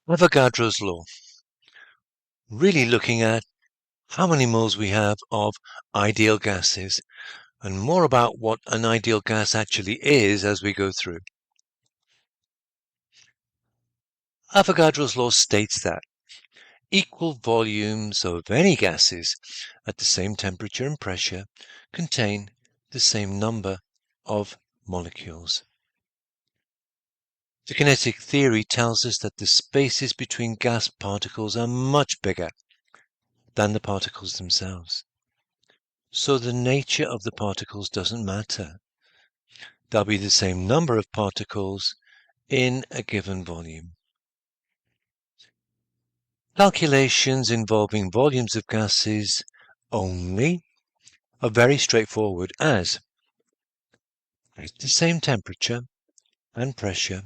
Avogadro's law, really looking at how many moles we have of ideal gases, and more about what an ideal gas actually is as we go through. Avogadro's law states that equal volumes of any gases at the same temperature and pressure contain the same number of molecules. The kinetic theory tells us that the spaces between gas particles are much bigger than the particles themselves. So the nature of the particles doesn't matter. There'll be the same number of particles in a given volume. Calculations involving volumes of gases only are very straightforward, as at the same temperature and pressure,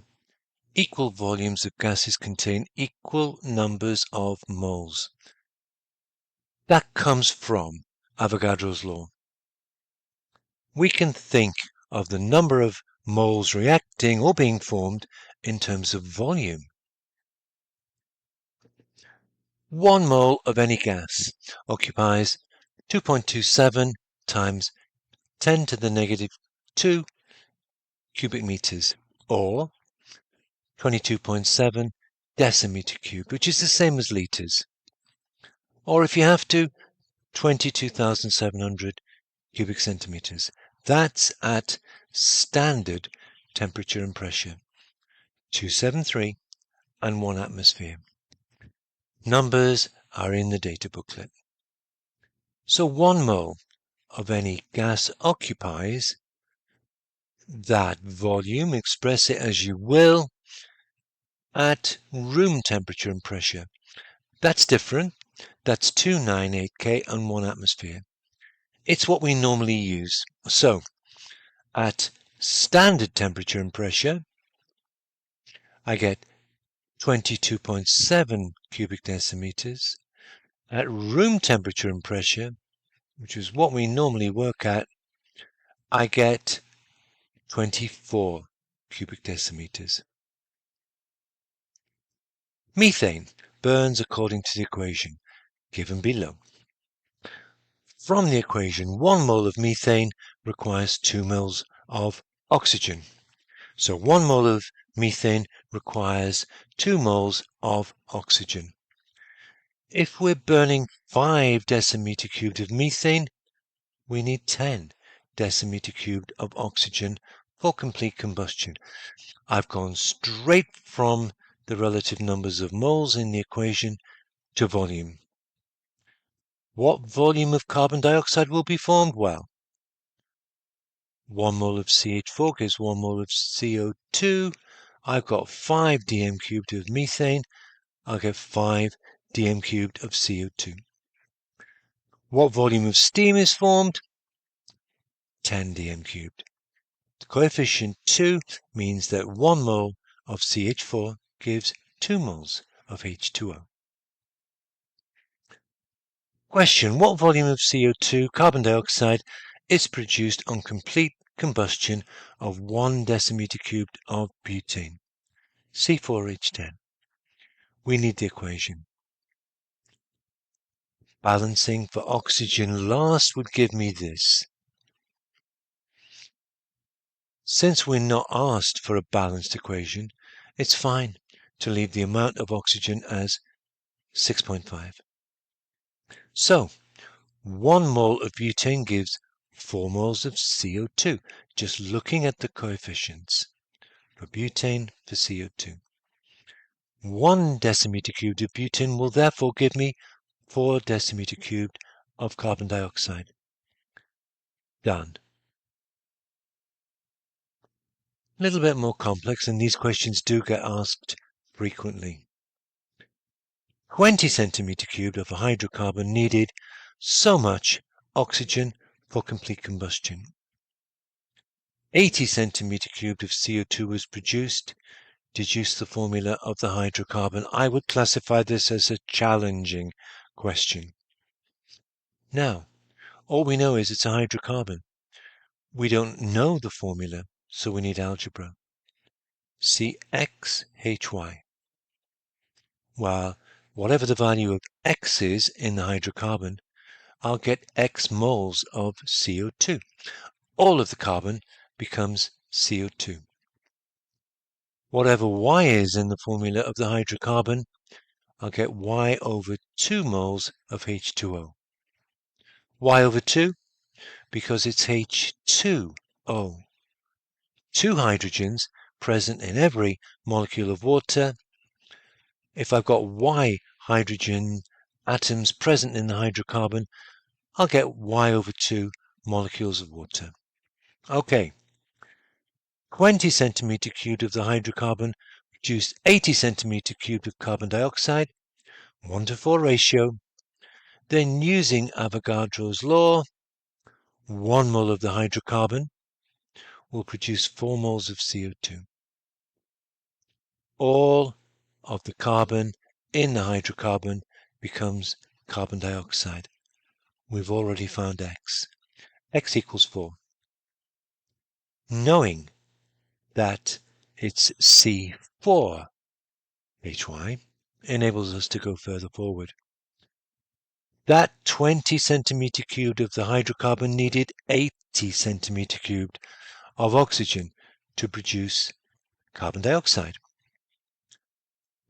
equal volumes of gases contain equal numbers of moles. That comes from Avogadro's law. We can think of the number of moles reacting or being formed in terms of volume. 1 mole of any gas occupies 2.27 times 10 to the negative 2 cubic meters, or 22.7 decimeter cubed, which is the same as liters. Or if you have to, 22,700 cubic centimeters. That's at standard temperature and pressure, 273 and 1 atmosphere. Numbers are in the data booklet. So 1 mole of any gas occupies that volume, express it as you will, at room temperature and pressure. That's different. That's 298 K and 1 atmosphere. It's what we normally use. So at standard temperature and pressure, I get 22.7 cubic decimeters. At room temperature and pressure, which is what we normally work at, I get 24 cubic decimeters. Methane burns according to the equation given below. From the equation, 1 mole of methane requires 2 moles of oxygen. So 1 mole of methane requires 2 moles of oxygen. If we're burning 5 decimeter cubed of methane, we need 10 decimeter cubed of oxygen for complete combustion. I've gone straight from the relative numbers of moles in the equation to volume. What volume of carbon dioxide will be formed? Well, 1 mole of CH4 gives 1 mole of CO2. I've got 5 dm cubed of methane. I'll get 5 dm cubed of CO2. What volume of steam is formed? 10 dm cubed. The coefficient 2 means that 1 mole of CH4 gives 2 moles of H2O. Question: what volume of CO2, carbon dioxide, is produced on complete combustion of 1 decimeter cubed of butane? C4H10. We need the equation. Balancing for oxygen last would give me this. Since we're not asked for a balanced equation, it's fine to leave the amount of oxygen as 6.5. So 1 mole of butane gives 4 moles of CO2, just looking at the coefficients for butane for CO2. 1 decimeter cubed of butane will therefore give me 4 decimeter cubed of carbon dioxide. Done. A little bit more complex, and these questions do get asked frequently. 20 centimeter cubed of a hydrocarbon needed so much oxygen for complete combustion. 80 centimeter cubed of CO2 was produced. Deduce the formula of the hydrocarbon. I would classify this as a challenging question. Now, all we know is it's a hydrocarbon. We don't know the formula, so we need algebra. CXHY. Well, whatever the value of X is in the hydrocarbon, I'll get X moles of CO2. All of the carbon becomes CO2. Whatever Y is in the formula of the hydrocarbon, I'll get Y over 2 moles of H2O. Y over 2 because it's H2O. 2 hydrogens present in every molecule of water. If I've got Y hydrogen atoms present in the hydrocarbon, I'll get Y over 2 molecules of water. Okay, 20 centimeter cubed of the hydrocarbon produced 80 centimeter cubed of carbon dioxide, 1:4 ratio. Then using Avogadro's law, 1 mole of the hydrocarbon will produce 4 moles of CO2. All of the carbon in the hydrocarbon becomes carbon dioxide. We've already found X. X equals 4. Knowing that it's C4 HY enables us to go further forward. That 20 centimeter cubed of the hydrocarbon needed 80 centimeter cubed of oxygen to produce carbon dioxide.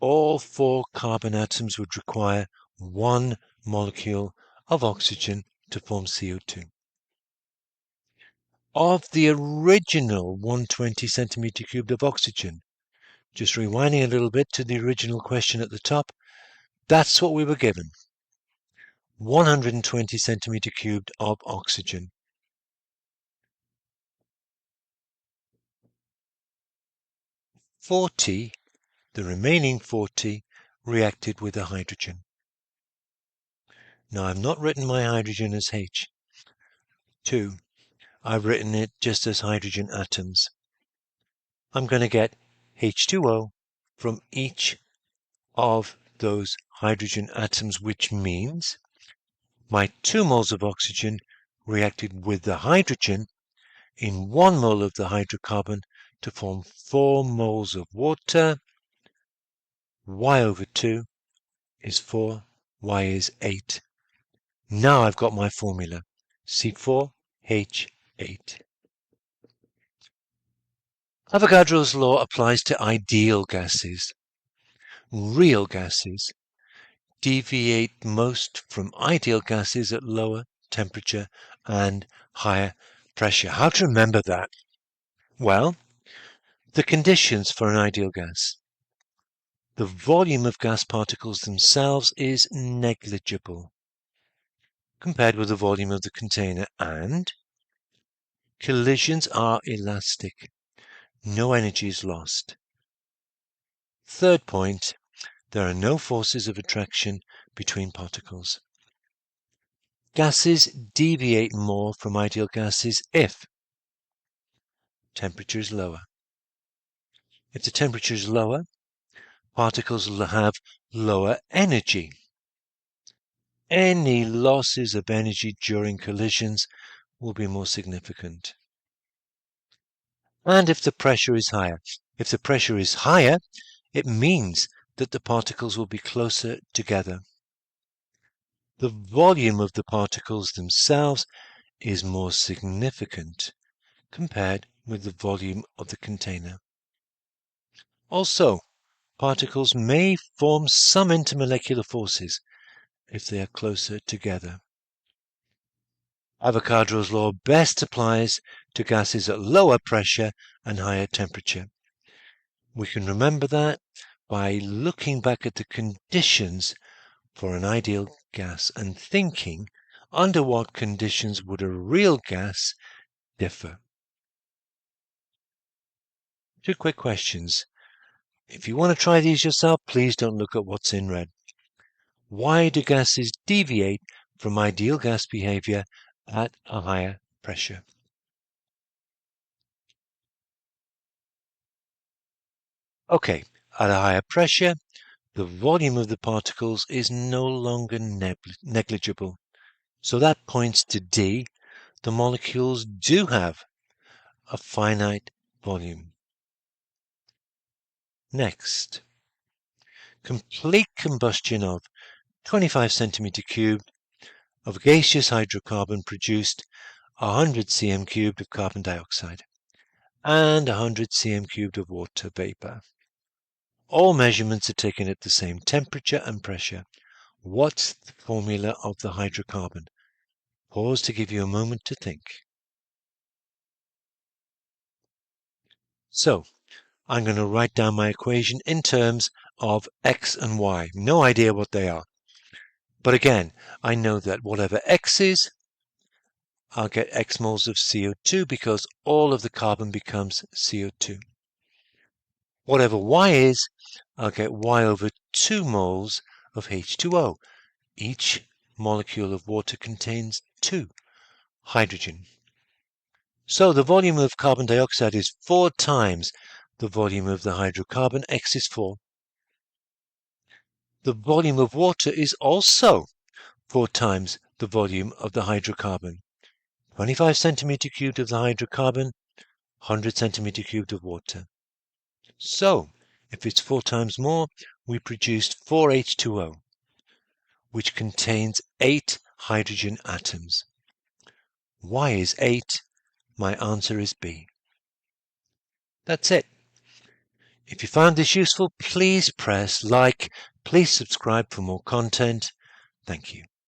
All 4 carbon atoms would require 1 molecule of oxygen to form CO2. Of the original 120 centimeter cubed of oxygen, just rewinding a little bit to the original question at the top, that's what we were given. 120 centimeter cubed of oxygen. 40, the remaining 40, reacted with a hydrogen. Now I've not written my hydrogen as H2. I've written it just as hydrogen atoms. I'm going to get H2O from each of those hydrogen atoms, which means my 2 moles of oxygen reacted with the hydrogen in 1 mole of the hydrocarbon to form 4 moles of water. Y over 2 is 4, Y is 8. Now I've got my formula, C4H8. Avogadro's law applies to ideal gases. Real gases deviate most from ideal gases at lower temperature and higher pressure. How to remember that? Well, the conditions for an ideal gas. The volume of gas particles themselves is negligible compared with the volume of the container, and collisions are elastic. No energy is lost. Third point, there are no forces of attraction between particles. Gases deviate more from ideal gases if temperature is lower. If the temperature is lower, particles will have lower energy. Any losses of energy during collisions will be more significant. And if the pressure is higher. If the pressure is higher, it means that the particles will be closer together. The volume of the particles themselves is more significant compared with the volume of the container. Also, particles may form some intermolecular forces if they are closer together. Avogadro's law best applies to gases at lower pressure and higher temperature. We can remember that by looking back at the conditions for an ideal gas and thinking under what conditions would a real gas differ. 2 quick questions. If you want to try these yourself, please don't look at what's in red. Why do gases deviate from ideal gas behavior at a higher pressure? Okay, at a higher pressure, the volume of the particles is no longer negligible. So that points to D. The molecules do have a finite volume. Next, complete combustion of 25 centimeter cubed of gaseous hydrocarbon produced 100 cm cubed of carbon dioxide and 100 cm cubed of water vapor. All measurements are taken at the same temperature and pressure. What's the formula of the hydrocarbon? Pause to give you a moment to think. So, I'm going to write down my equation in terms of x and y. No idea what they are. But again, I know that whatever x is, I'll get x moles of CO2 because all of the carbon becomes CO2. Whatever y is, I'll get y over 2 moles of H2O. Each molecule of water contains 2 hydrogen. So the volume of carbon dioxide is 4 times the volume of the hydrocarbon, x is 4. The volume of water is also 4 times the volume of the hydrocarbon. 25 centimeter cubed of the hydrocarbon, 100 centimeter cubed of water. So, if it's 4 times more, we produced 4 H2O, which contains 8 hydrogen atoms. Y is 8. My answer is B. That's it. If you found this useful, please press like. Please subscribe for more content. Thank you.